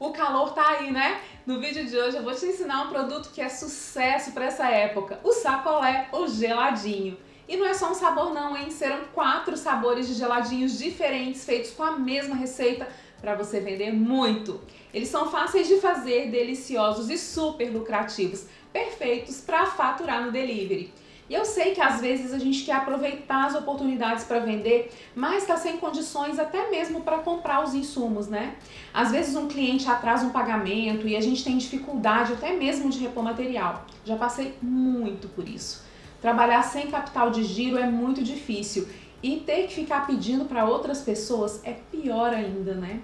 O calor tá aí, né? No vídeo de hoje eu vou te ensinar um produto que é sucesso para essa época, o sacolé, o geladinho. E não é só um sabor não, hein? Serão 4 sabores de geladinhos diferentes feitos com a mesma receita para você vender muito. Eles são fáceis de fazer, deliciosos e super lucrativos, perfeitos para faturar no delivery. E eu sei que às vezes a gente quer aproveitar as oportunidades para vender, mas está sem condições até mesmo para comprar os insumos, né? Às vezes um cliente atrasa um pagamento e a gente tem dificuldade até mesmo de repor material. Já passei muito por isso. Trabalhar sem capital de giro é muito difícil e ter que ficar pedindo para outras pessoas é pior ainda, né?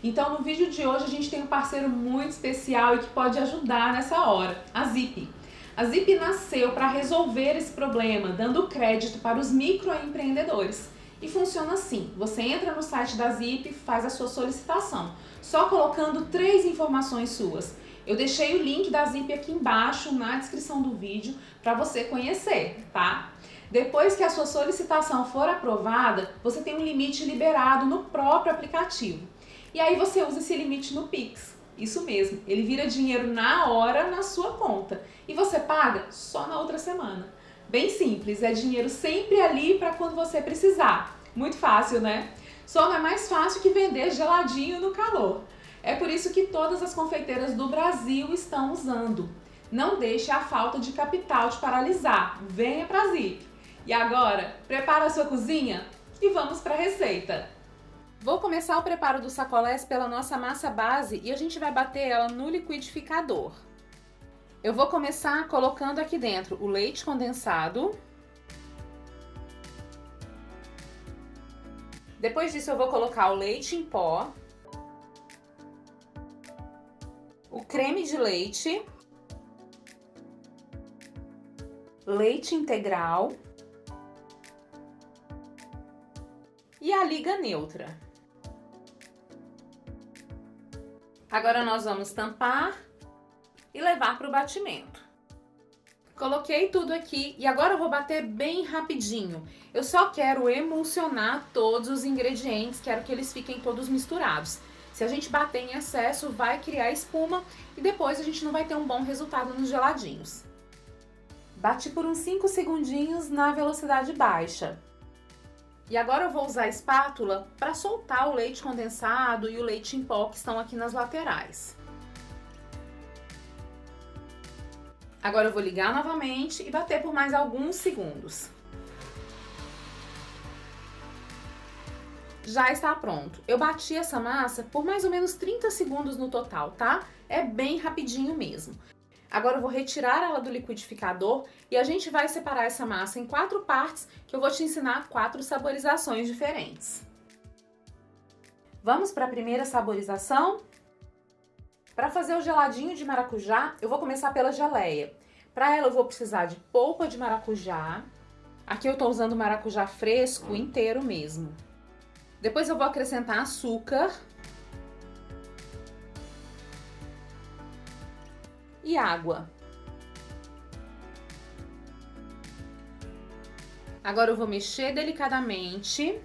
Então no vídeo de hoje a gente tem um parceiro muito especial e que pode ajudar nessa hora, a Zip. A Zip nasceu para resolver esse problema, dando crédito para os microempreendedores. E funciona assim, você entra no site da Zip e faz a sua solicitação, só colocando 3 informações suas. Eu deixei o link da Zip aqui embaixo na descrição do vídeo para você conhecer, tá? Depois que a sua solicitação for aprovada, você tem um limite liberado no próprio aplicativo. E aí você usa esse limite no Pix. Isso mesmo, ele vira dinheiro na hora na sua conta e você paga só na outra semana. Bem simples, é dinheiro sempre ali para quando você precisar. Muito fácil, né? Só não é mais fácil que vender geladinho no calor. É por isso que todas as confeiteiras do Brasil estão usando. Não deixe a falta de capital te paralisar. Venha para a Zip. E agora, prepara a sua cozinha e vamos para a receita. Vou começar o preparo dos sacolés pela nossa massa base e a gente vai bater ela no liquidificador. Eu vou começar colocando aqui dentro o leite condensado. Depois disso eu vou colocar o leite em pó, o creme de leite, leite integral e a liga neutra. Agora nós vamos tampar e levar para o batimento. Coloquei tudo aqui e agora eu vou bater bem rapidinho. Eu só quero emulsionar todos os ingredientes, quero que eles fiquem todos misturados. Se a gente bater em excesso, vai criar espuma e depois a gente não vai ter um bom resultado nos geladinhos. Bati por uns 5 segundinhos na velocidade baixa. E agora eu vou usar a espátula para soltar o leite condensado e o leite em pó que estão aqui nas laterais. Agora eu vou ligar novamente e bater por mais alguns segundos. Já está pronto. Eu bati essa massa por mais ou menos 30 segundos no total, tá? É bem rapidinho mesmo. Agora eu vou retirar ela do liquidificador e a gente vai separar essa massa em 4 partes que eu vou te ensinar 4 saborizações diferentes. Vamos para a primeira saborização? Para fazer o geladinho de maracujá, eu vou começar pela geleia. Para ela eu vou precisar de polpa de maracujá. Aqui eu estou usando maracujá fresco inteiro mesmo. Depois eu vou acrescentar açúcar e água. Agora eu vou mexer delicadamente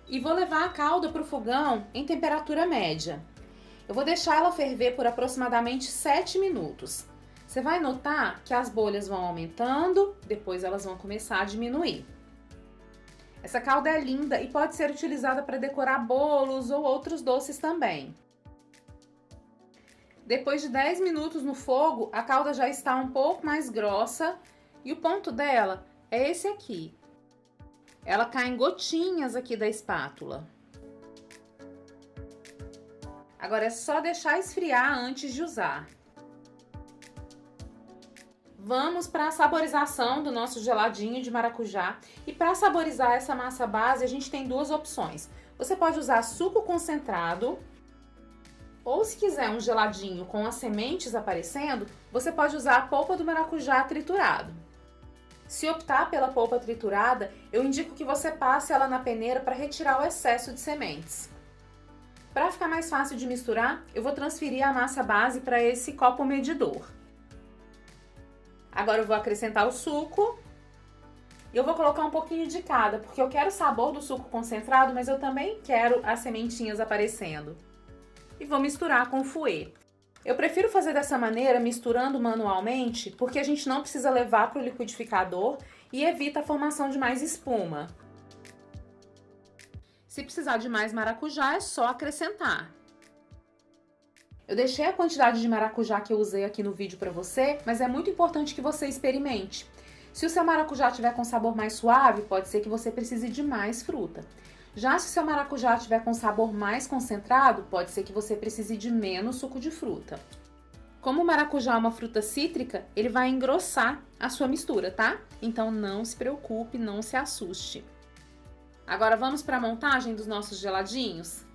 e vou levar a calda para o fogão em temperatura média. Eu vou deixar ela ferver por aproximadamente 7 minutos. Você vai notar que as bolhas vão aumentando, depois elas vão começar a diminuir. Essa calda é linda e pode ser utilizada para decorar bolos ou outros doces também. Depois de 10 minutos no fogo, a calda já está um pouco mais grossa e o ponto dela é esse aqui. Ela cai em gotinhas aqui da espátula. Agora é só deixar esfriar antes de usar. Vamos para a saborização do nosso geladinho de maracujá. E para saborizar essa massa base, a gente tem 2 opções. Você pode usar suco concentrado, ou se quiser um geladinho com as sementes aparecendo, você pode usar a polpa do maracujá triturado. Se optar pela polpa triturada, eu indico que você passe ela na peneira para retirar o excesso de sementes. Para ficar mais fácil de misturar, eu vou transferir a massa base para esse copo medidor. Agora eu vou acrescentar o suco Eu vou colocar um pouquinho de cada, porque eu quero o sabor do suco concentrado, mas eu também quero as sementinhas aparecendo. E vou misturar com o fouet. Eu prefiro fazer dessa maneira, misturando manualmente, porque a gente não precisa levar para o liquidificador e evita a formação de mais espuma. Se precisar de mais maracujá, é só acrescentar. Eu deixei a quantidade de maracujá que eu usei aqui no vídeo para você, mas é muito importante que você experimente. Se o seu maracujá tiver com sabor mais suave, pode ser que você precise de mais fruta. Já se o seu maracujá tiver com sabor mais concentrado, pode ser que você precise de menos suco de fruta. Como o maracujá é uma fruta cítrica, ele vai engrossar a sua mistura, tá? Então não se preocupe, não se assuste. Agora vamos para a montagem dos nossos geladinhos?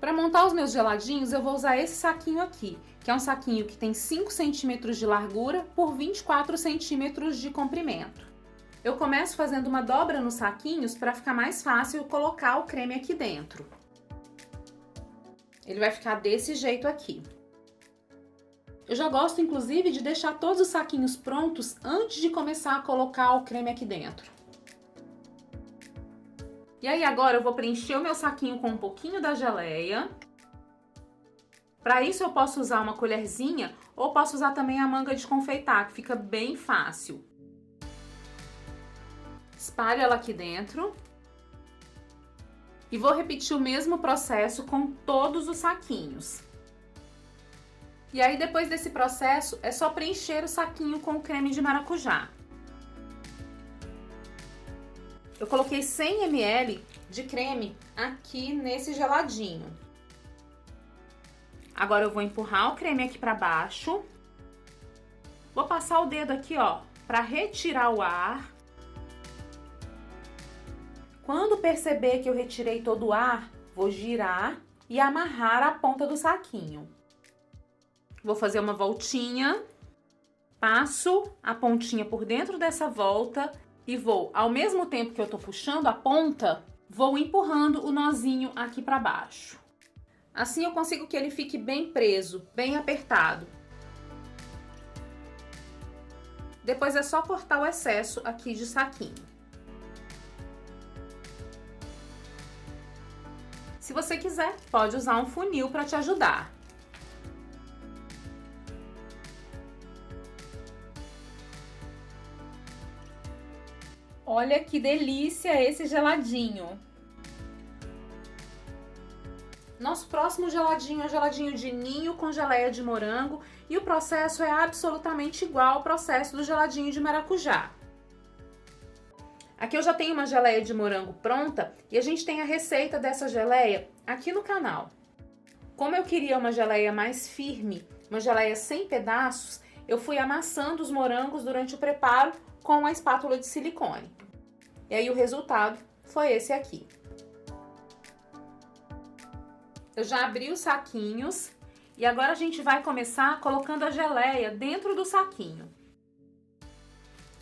Para montar os meus geladinhos, eu vou usar esse saquinho aqui, que é um saquinho que tem 5 centímetros de largura por 24 centímetros de comprimento. Eu começo fazendo uma dobra nos saquinhos para ficar mais fácil colocar o creme aqui dentro. Ele vai ficar desse jeito aqui. Eu já gosto, inclusive, de deixar todos os saquinhos prontos antes de começar a colocar o creme aqui dentro. E aí agora eu vou preencher o meu saquinho com um pouquinho da geleia. Para isso eu posso usar uma colherzinha ou posso usar também a manga de confeitar, que fica bem fácil. Espalho ela aqui dentro. E vou repetir o mesmo processo com todos os saquinhos. E aí depois desse processo é só preencher o saquinho com o creme de maracujá. Eu coloquei 100 ml de creme aqui nesse geladinho. Agora eu vou empurrar o creme aqui para baixo. Vou passar o dedo aqui, ó, para retirar o ar. Quando perceber que eu retirei todo o ar, vou girar e amarrar a ponta do saquinho. Vou fazer uma voltinha, passo a pontinha por dentro dessa volta e vou, ao mesmo tempo que eu tô puxando a ponta, vou empurrando o nozinho aqui para baixo. Assim eu consigo que ele fique bem preso, bem apertado. Depois é só cortar o excesso aqui de saquinho. Se você quiser, pode usar um funil para te ajudar. Olha que delícia esse geladinho! Nosso próximo geladinho é geladinho de ninho com geleia de morango e o processo é absolutamente igual ao processo do geladinho de maracujá. Aqui eu já tenho uma geleia de morango pronta e a gente tem a receita dessa geleia aqui no canal. Como eu queria uma geleia mais firme, uma geleia sem pedaços, eu fui amassando os morangos durante o preparo com a espátula de silicone. E aí o resultado foi esse aqui. Eu já abri os saquinhos e agora a gente vai começar colocando a geleia dentro do saquinho.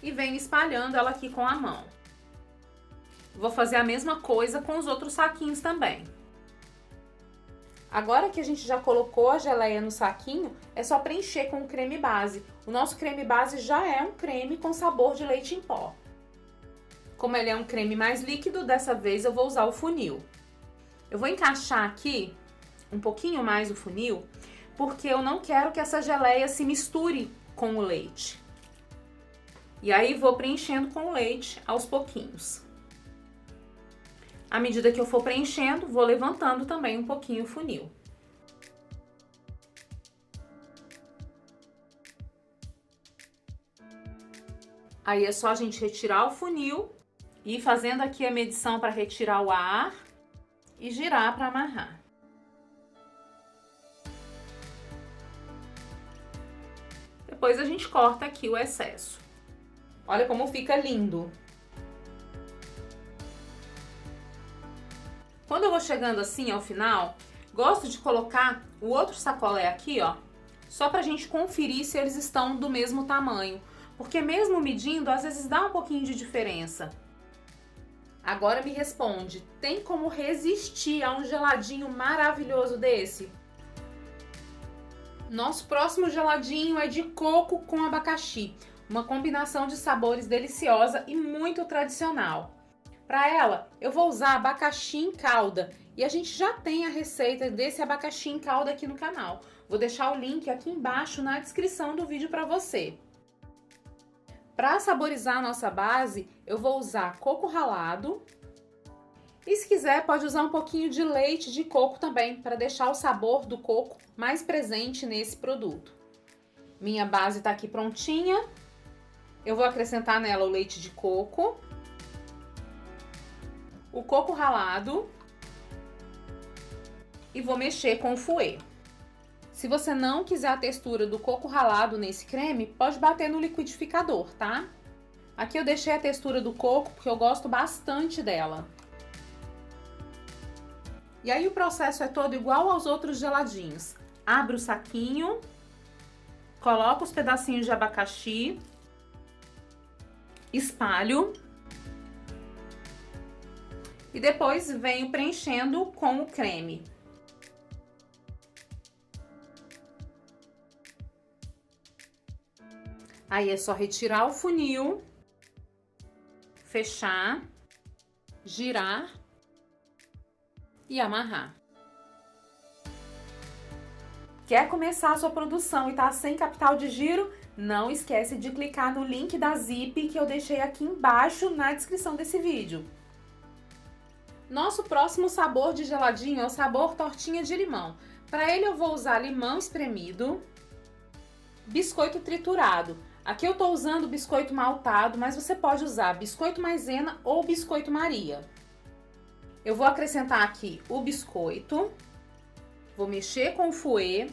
E venho espalhando ela aqui com a mão. Vou fazer a mesma coisa com os outros saquinhos também. Agora que a gente já colocou a geleia no saquinho, é só preencher com o creme base. O nosso creme base já é um creme com sabor de leite em pó. Como ele é um creme mais líquido, dessa vez eu vou usar o funil. Eu vou encaixar aqui um pouquinho mais o funil, porque eu não quero que essa geleia se misture com o leite. E aí vou preenchendo com o leite aos pouquinhos. À medida que eu for preenchendo, vou levantando também um pouquinho o funil. Aí é só a gente retirar o funil e ir fazendo aqui a medição para retirar o ar e girar para amarrar. Depois a gente corta aqui o excesso. Olha como fica lindo! Quando eu vou chegando assim ao final, gosto de colocar o outro sacolé aqui, ó, só pra gente conferir se eles estão do mesmo tamanho, porque mesmo medindo, às vezes dá um pouquinho de diferença. Agora me responde, tem como resistir a um geladinho maravilhoso desse? Nosso próximo geladinho é de coco com abacaxi. Uma combinação de sabores deliciosa e muito tradicional. Para ela, eu vou usar abacaxi em calda e a gente já tem a receita desse abacaxi em calda aqui no canal. Vou deixar o link aqui embaixo na descrição do vídeo para você. Para saborizar a nossa base, eu vou usar coco ralado. E se quiser, pode usar um pouquinho de leite de coco também, para deixar o sabor do coco mais presente nesse produto. Minha base está aqui prontinha. Eu vou acrescentar nela o leite de coco, o coco ralado e vou mexer com o fouet. Se você não quiser a textura do coco ralado nesse creme, pode bater no liquidificador, tá? Aqui eu deixei a textura do coco porque eu gosto bastante dela. E aí o processo é todo igual aos outros geladinhos. Abro o saquinho, coloco os pedacinhos de abacaxi, espalho e depois venho preenchendo com o creme. Aí é só retirar o funil, fechar, girar e amarrar. Quer começar a sua produção e tá sem capital de giro? Não esquece de clicar no link da Zip que eu deixei aqui embaixo na descrição desse vídeo. Nosso próximo sabor de geladinho é o sabor tortinha de limão. Para ele eu vou usar limão espremido, biscoito triturado. Aqui eu tô usando biscoito maltado, mas você pode usar biscoito maisena ou biscoito Maria. Eu vou acrescentar aqui o biscoito, vou mexer com o fouet.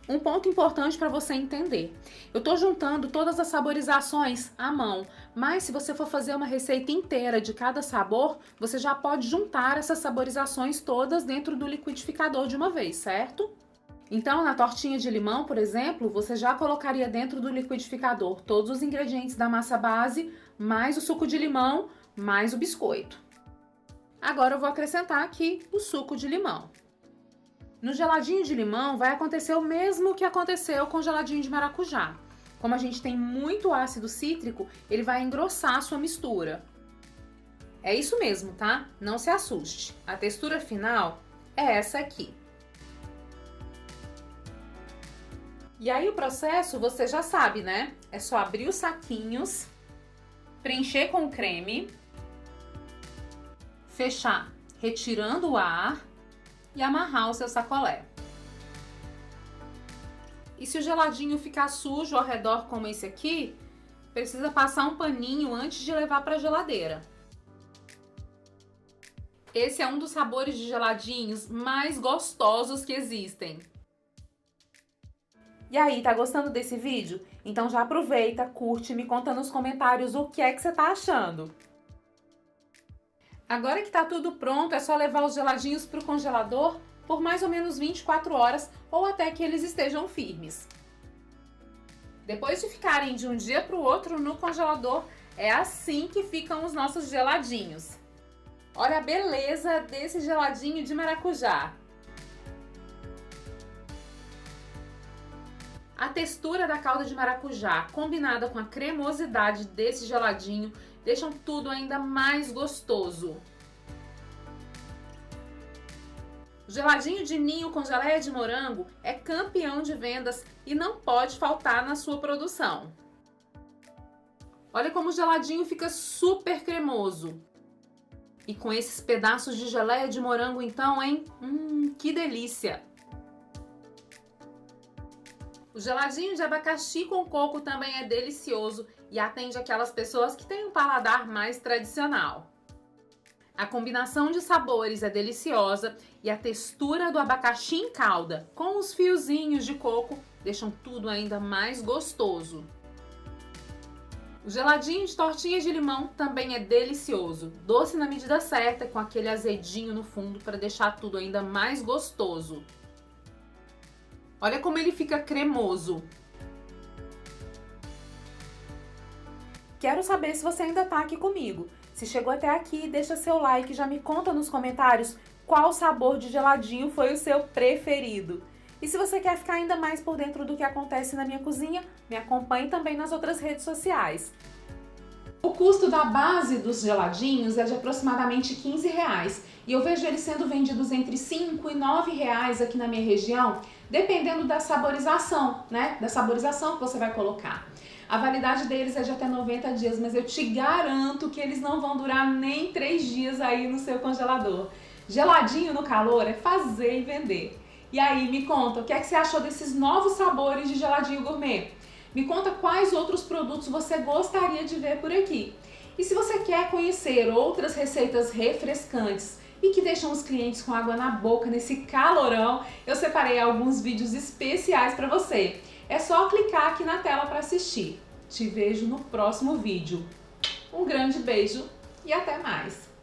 Um ponto importante para você entender, eu tô juntando todas as saborizações à mão, mas se você for fazer uma receita inteira de cada sabor, você já pode juntar essas saborizações todas dentro do liquidificador de uma vez, certo? Então, na tortinha de limão, por exemplo, você já colocaria dentro do liquidificador todos os ingredientes da massa base, mais o suco de limão, mais o biscoito. Agora eu vou acrescentar aqui o suco de limão. No geladinho de limão vai acontecer o mesmo que aconteceu com o geladinho de maracujá. Como a gente tem muito ácido cítrico, ele vai engrossar a sua mistura. É isso mesmo, tá? Não se assuste. A textura final é essa aqui. E aí o processo você já sabe, né? É só abrir os saquinhos, preencher com creme, fechar retirando o ar e amarrar o seu sacolé. E se o geladinho ficar sujo ao redor como esse aqui, precisa passar um paninho antes de levar para a geladeira. Esse é um dos sabores de geladinhos mais gostosos que existem. E aí, tá gostando desse vídeo? Então já aproveita, curte e me conta nos comentários o que é que você tá achando. Agora que tá tudo pronto, é só levar os geladinhos pro congelador por mais ou menos 24 horas ou até que eles estejam firmes. Depois de ficarem de um dia pro outro no congelador, é assim que ficam os nossos geladinhos. Olha a beleza desse geladinho de maracujá. A textura da calda de maracujá, combinada com a cremosidade desse geladinho, deixam tudo ainda mais gostoso. O geladinho de ninho com geleia de morango é campeão de vendas e não pode faltar na sua produção. Olha como o geladinho fica super cremoso. E com esses pedaços de geleia de morango então, hein? Que delícia! O geladinho de abacaxi com coco também é delicioso e atende aquelas pessoas que têm um paladar mais tradicional. A combinação de sabores é deliciosa e a textura do abacaxi em calda com os fiozinhos de coco deixam tudo ainda mais gostoso. O geladinho de tortinha de limão também é delicioso, doce na medida certa com aquele azedinho no fundo para deixar tudo ainda mais gostoso. Olha como ele fica cremoso. Quero saber se você ainda está aqui comigo. Se chegou até aqui, deixa seu like e já me conta nos comentários qual sabor de geladinho foi o seu preferido. E se você quer ficar ainda mais por dentro do que acontece na minha cozinha, me acompanhe também nas outras redes sociais. O custo da base dos geladinhos é de aproximadamente R$ 15 e eu vejo eles sendo vendidos entre R$ 5 e R$ 9 aqui na minha região, dependendo da saborização, né? Da saborização que você vai colocar. A validade deles é de até 90 dias, mas eu te garanto que eles não vão durar nem 3 dias aí no seu congelador. Geladinho no calor é fazer e vender. E aí, me conta, o que é que você achou desses novos sabores de geladinho gourmet? Me conta quais outros produtos você gostaria de ver por aqui. E se você quer conhecer outras receitas refrescantes e que deixam os clientes com água na boca nesse calorão, eu separei alguns vídeos especiais para você. É só clicar aqui na tela para assistir. Te vejo no próximo vídeo. Um grande beijo e até mais!